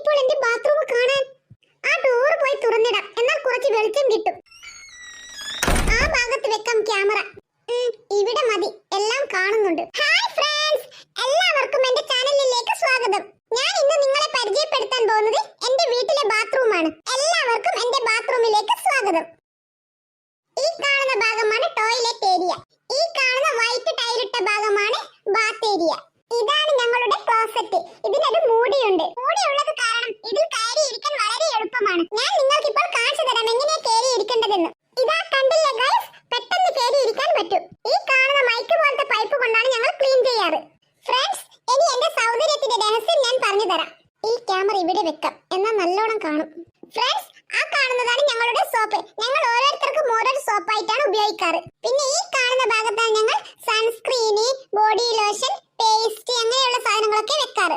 ഇപ്പോൾ എന്റെ ബാത്റൂം കാണാൻ? ആ ഡോർ പോയി തുറന്നിടാം, എന്നാൽ കുറച്ച് വെളിച്ചം കിട്ടും. ആ ഭാഗത്ത് വെക്കാം ക്യാമറ. ഇവിടെ മതി, എല്ലാം കാണുന്നുണ്ട്. ഹായ് ഫ്രണ്ട്സ്, എല്ലാവർക്കും എന്റെ ചാനലിലേക്ക് സ്വാഗതം. ഞാൻ ഇന്ന് നിങ്ങളെ പരിചയപ്പെടുത്താൻ പോകുന്നത് എന്റെ വീട്ടിലെ ബാത്റൂമാണ്. എല്ലാവർക്കും എന്റെ ബാത്റൂമിലേക്ക് സ്വാഗതം. ഈ കാണുന്ന ഭാഗമാണ് ടോയ്ലറ്റ് ഏരിയ. ഈ കാണുന്ന വൈറ്റ് ടൈലിട്ട ഭാഗമാണ് ബാത്ത് ഏരിയ. ഇതാണ് ഞങ്ങളുടെ ക്ലോസറ്റ്. ഇതിനൊരു മൂടിയുണ്ട്. മൂടിയുള്ളത് കാരണം ഇതിൽ കയറിയിരിക്കാൻ വളരെ എളുപ്പമാണ്. ഞാൻ നിങ്ങൾക്ക് ഇപ്പോൾ കാണിച്ചു തരാം എങ്ങനെയാ കയറിയിരിക്കേണ്ടതെന്ന്. ഇതാ കണ്ടില്ലേ ഗൈസ്, പെട്ടെന്ന് കയറിയിരിക്കാൻ പറ്റും. ഈ കാണുന്ന മൈക്ക് പോലത്തെ പൈപ്പ് കൊണ്ടാണ് ഞങ്ങൾ ക്ലീൻ ചെയ്യാറ്. ഫ്രണ്ട്സ്, ഇനി എന്റെ സൗന്ദര്യത്തിന്റെ രഹസ്യം ഞാൻ പറഞ്ഞു തരാം. ഈ ക്യാമറ ഇവിടെ വെക്കാം, എന്നാൽ നല്ലോണം കാണും. ഫ്രണ്ട്സ്, ആ കാണുന്നതാണ് ഞങ്ങളുടെ സോപ്പ്. ഞങ്ങൾ ഓരോരുത്തർക്കും ഓരോ സോപ്പായിട്ടാണ് ഉപയോഗിക്കാറ്. പിന്നെ ഈ കാണുന്ന ഭാഗത്താണ് ഞങ്ങൾ സൺസ്ക്രീന്, ബോഡി ലോഷൻ, പേസ്റ്റ് അങ്ങനെയുള്ള സാധനങ്ങളൊക്കെ വെക്കാറ്.